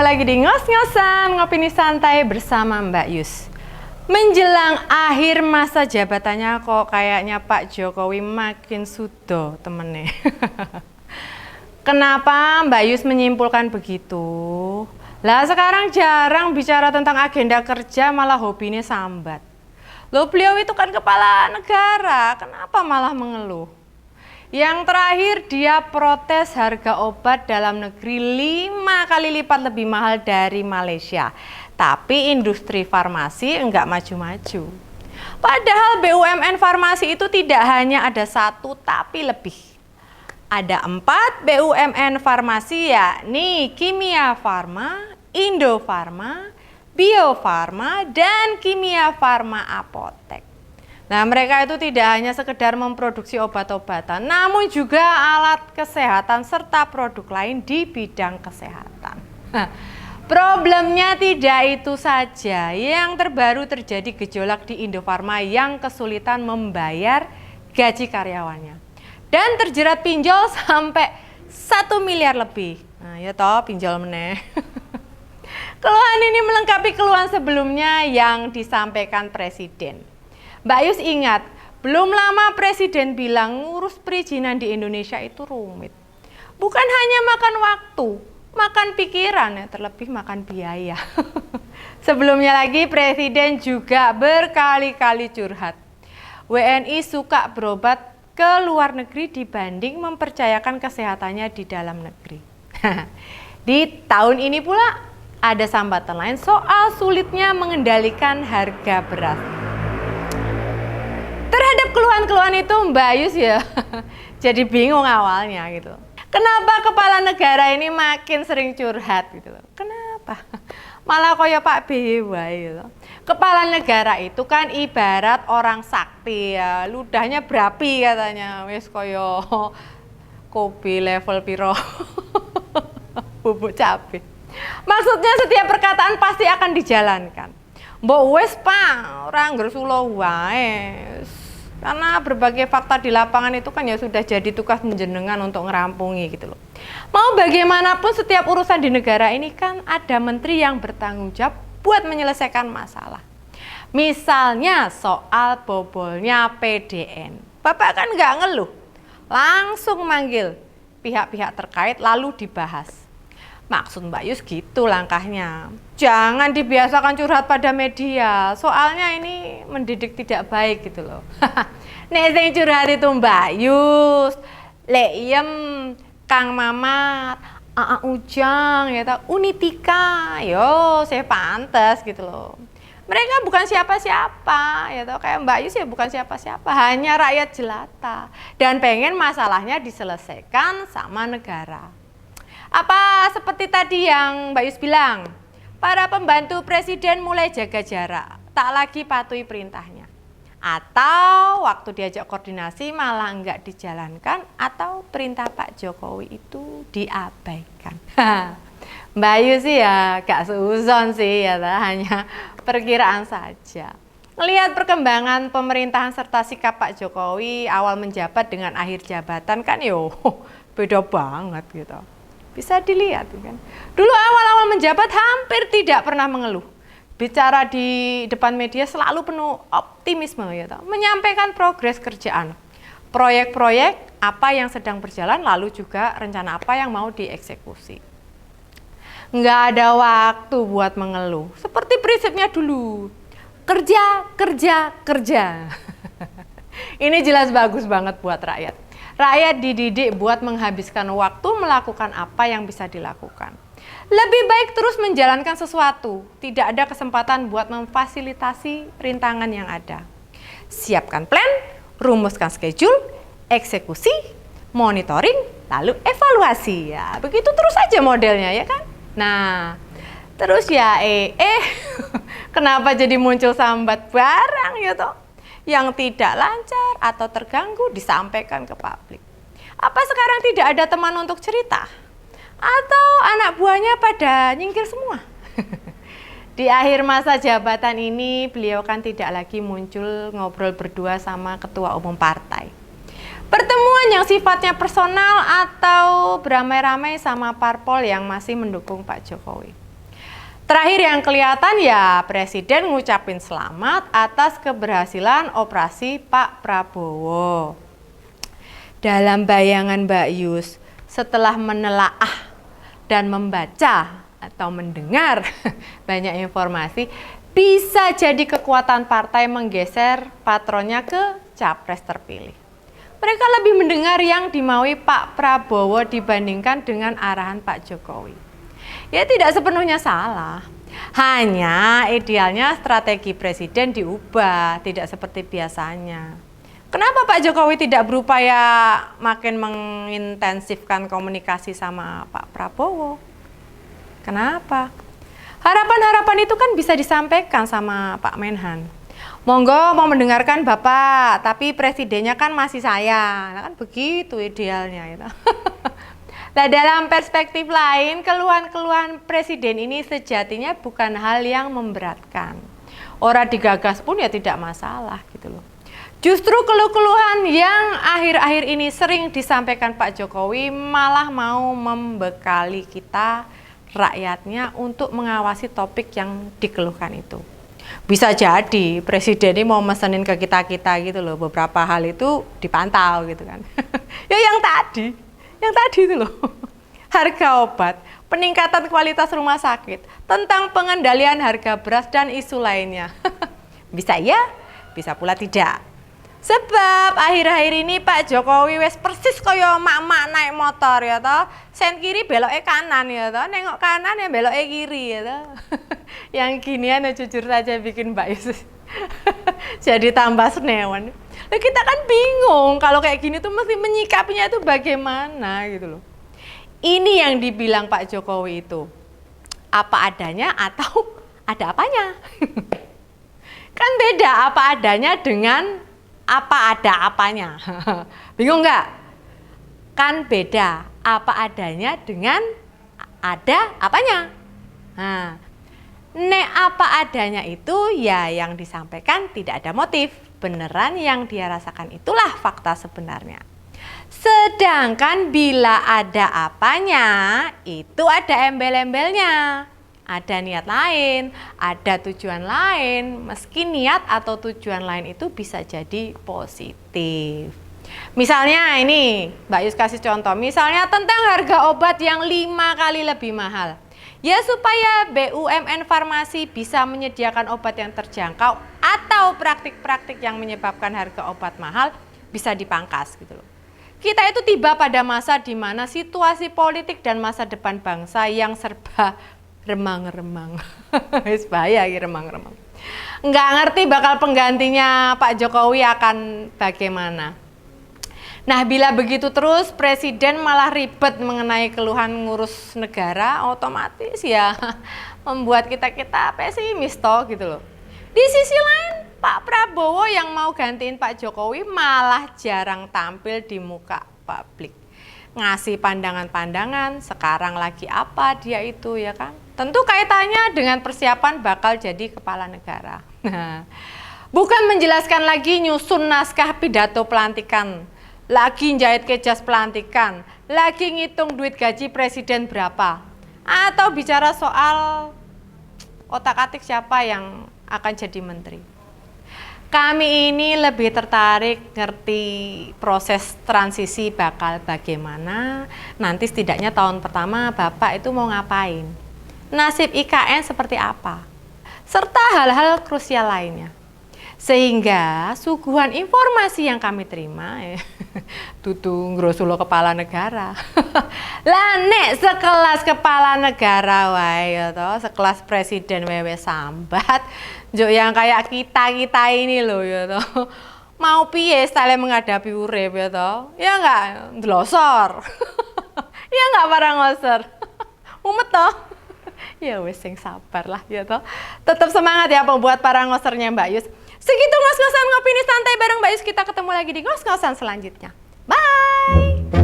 lagi di Ngos-Ngosan, ngopini santai bersama Mbak Yus. Menjelang akhir masa jabatannya kok kayaknya Pak Jokowi makin sudo temennya. Kenapa Mbak Yus menyimpulkan begitu? Lah sekarang jarang bicara tentang agenda kerja, malah hobinya sambat. Loh, beliau itu kan kepala negara, kenapa malah mengeluh? Yang terakhir dia protes harga obat dalam negeri 5 kali lipat lebih mahal dari Malaysia. Tapi industri farmasi enggak maju-maju. Padahal BUMN farmasi itu tidak hanya ada satu tapi lebih. Ada 4 BUMN farmasi, yakni Kimia Farma, Indo Farma, Bio Farma, dan Kimia Farma Apotek. Nah, mereka itu tidak hanya sekedar memproduksi obat-obatan, namun juga alat kesehatan serta produk lain di bidang kesehatan. Problemnya tidak itu saja. Yang terbaru terjadi gejolak di Indofarma yang kesulitan membayar gaji karyawannya. Dan terjerat pinjol sampai 1 miliar lebih. Nah, ya toh pinjol meneh. Keluhan ini melengkapi keluhan sebelumnya yang disampaikan Presiden. Mbak Yus ingat, belum lama Presiden bilang ngurus perizinan di Indonesia itu rumit. Bukan hanya makan waktu, makan pikiran, terlebih makan biaya. Sebelumnya lagi Presiden juga berkali-kali curhat. WNI suka berobat ke luar negeri dibanding mempercayakan kesehatannya di dalam negeri. Di tahun ini pula ada sambatan lain soal sulitnya mengendalikan harga beras. Terhadap keluhan-keluhan itu Mbak Yus ya jadi bingung awalnya gitu. Kenapa kepala negara ini makin sering curhat gitu loh? Kenapa? Malah koyo Pak B wae gitu. Kepala negara itu kan ibarat orang sakti ya, ludahnya berapi katanya. Wis koyo kopi level piro bubuk cabe. Maksudnya setiap perkataan pasti akan dijalankan. Mbok wis Pak, ora nggersulo wae. Karena berbagai fakta di lapangan itu kan ya sudah jadi tugas menjenengan untuk ngerampungi gitu loh. Mau bagaimanapun setiap urusan di negara ini kan ada menteri yang bertanggung jawab buat menyelesaikan masalah. Misalnya soal bobolnya PDN. Bapak kan nggak ngeluh, langsung manggil pihak-pihak terkait lalu dibahas. Maksud Mbak Yus gitu langkahnya. Jangan dibiasakan curhat pada media, soalnya ini mendidik tidak baik gitu loh. Nek sing curhat itu Mbak Yus, Lek Iem, Kang Mamat, Aa Ujang, ya tak, Unitika, yo saya pantas gitu loh. Mereka bukan siapa-siapa, ya tau, kayak Mbak Yus ya bukan siapa-siapa, hanya rakyat jelata dan pengen masalahnya diselesaikan sama negara. Apa seperti tadi yang Mbak Yus bilang, para pembantu presiden mulai jaga jarak, tak lagi patuhi perintahnya. Atau waktu diajak koordinasi malah enggak dijalankan, atau perintah Pak Jokowi itu diabaikan. Mbak Yus sih ya gak seuzon sih ya, hanya perkiraan saja. Melihat perkembangan pemerintahan serta sikap Pak Jokowi awal menjabat dengan akhir jabatan kan yo beda banget gitu. Bisa dilihat kan. Dulu awal-awal menjabat hampir tidak pernah mengeluh. Bicara di depan media selalu penuh optimisme ya, menyampaikan progres kerjaan. Proyek-proyek apa yang sedang berjalan lalu juga rencana apa yang mau dieksekusi. Nggak ada waktu buat mengeluh. Seperti prinsipnya dulu. Kerja, kerja, kerja. Ini jelas bagus banget buat rakyat. Rakyat dididik buat menghabiskan waktu melakukan apa yang bisa dilakukan. Lebih baik terus menjalankan sesuatu, tidak ada kesempatan buat memfasilitasi rintangan yang ada. Siapkan plan, rumuskan schedule, eksekusi, monitoring, lalu evaluasi. Ya, begitu terus aja modelnya ya kan? Nah, terus ya kenapa jadi muncul sambat barang ya toh? Yang tidak lancar atau terganggu disampaikan ke publik. Apa sekarang tidak ada teman untuk cerita? Atau anak buahnya pada nyingkir semua? Di akhir masa jabatan ini beliau kan tidak lagi muncul ngobrol berdua sama ketua umum partai. Pertemuan yang sifatnya personal atau beramai-ramai sama parpol yang masih mendukung Pak Jokowi. Terakhir yang kelihatan ya Presiden ngucapin selamat atas keberhasilan operasi Pak Prabowo. Dalam bayangan Mbak Yus, setelah menelaah dan membaca atau mendengar banyak informasi, bisa jadi kekuatan partai menggeser patronnya ke capres terpilih. Mereka lebih mendengar yang dimaui Pak Prabowo dibandingkan dengan arahan Pak Jokowi. Ya tidak sepenuhnya salah, hanya idealnya strategi presiden diubah, tidak seperti biasanya. Kenapa Pak Jokowi tidak berupaya makin mengintensifkan komunikasi sama Pak Prabowo? Kenapa? Harapan-harapan itu kan bisa disampaikan sama Pak Menhan. Monggo mau mendengarkan Bapak, tapi presidennya kan masih saya. Nah, kan begitu idealnya itu. Nah, dalam perspektif lain, keluhan-keluhan presiden ini sejatinya bukan hal yang memberatkan. Orang digagas pun ya tidak masalah gitu loh. Justru keluh-keluhan yang akhir-akhir ini sering disampaikan Pak Jokowi malah mau membekali kita rakyatnya untuk mengawasi topik yang dikeluhkan itu. Bisa jadi presiden ini mau mesenin ke kita-kita gitu loh, beberapa hal itu dipantau gitu kan. Ya yang tadi itu loh. Harga obat, peningkatan kualitas rumah sakit, tentang pengendalian harga beras dan isu lainnya. Bisa ya, bisa pula tidak. Sebab akhir-akhir ini Pak Jokowi wes persis kaya mak-mak naik motor ya toh. Sen kiri beloknya kanan ya toh, nengok kanan ya beloknya kiri ya toh. Yang ginian ya jujur saja bikin Mbak Yus jadi tambah senewan. Nah, kita kan bingung kalau kayak gini tuh mesti menyikapinya itu bagaimana gitu loh. Ini yang dibilang Pak Jokowi itu apa adanya atau ada apanya. Kan beda apa adanya dengan apa ada apanya. Bingung nggak? Kan beda apa adanya dengan ada apanya. Nah, apa adanya itu ya yang disampaikan tidak ada motif. Beneran yang dia rasakan itulah fakta sebenarnya. Sedangkan bila ada apanya, itu ada embel-embelnya. Ada niat lain, ada tujuan lain, meski niat atau tujuan lain itu bisa jadi positif. Misalnya ini, Mbak Yus kasih contoh, misalnya tentang harga obat yang 5 kali lebih mahal. Ya supaya BUMN Farmasi bisa menyediakan obat yang terjangkau atau praktik-praktik yang menyebabkan harga obat mahal bisa dipangkas gitu loh. Kita itu tiba pada masa di mana situasi politik dan masa depan bangsa yang serba remang-remang. Wis bahaya iki remang-remang. Nggak ngerti bakal penggantinya Pak Jokowi akan bagaimana. Nah, bila begitu terus presiden malah ribet mengenai keluhan ngurus negara, otomatis ya membuat kita pesimis toh gitu loh. Di sisi lain, Pak Prabowo yang mau gantiin Pak Jokowi malah jarang tampil di muka publik. Ngasih pandangan-pandangan, sekarang lagi apa dia itu ya kan. Tentu kaitannya dengan persiapan bakal jadi kepala negara. Nah, bukan menjelaskan lagi nyusun naskah pidato pelantikan, lagi jahit kejas pelantikan, lagi ngitung duit gaji presiden berapa, atau bicara soal otak-atik siapa yang akan jadi menteri. Kami ini lebih tertarik ngerti proses transisi bakal bagaimana, nanti setidaknya tahun pertama Bapak itu mau ngapain, nasib IKN seperti apa, serta hal-hal krusial lainnya. Sehingga suguhan informasi yang kami terima tutu ngrosulo kepala negara. Lah nek sekelas kepala negara wae ya toh, sekelas presiden wewe sambat, njuk yang kayak kita ini loh ya toh. Mau piye style menghadapi urip ya toh? Ya enggak ndlosor. Ya enggak parang ngosor. Mumet toh. Ya wes sing sabar lah ya toh. Tetap semangat ya buat para ngosernya Mbak Yus. Segitu ngos-ngosan ngopi ini santai bareng Mbak Yus, kita ketemu lagi di ngos-ngosan selanjutnya. Bye!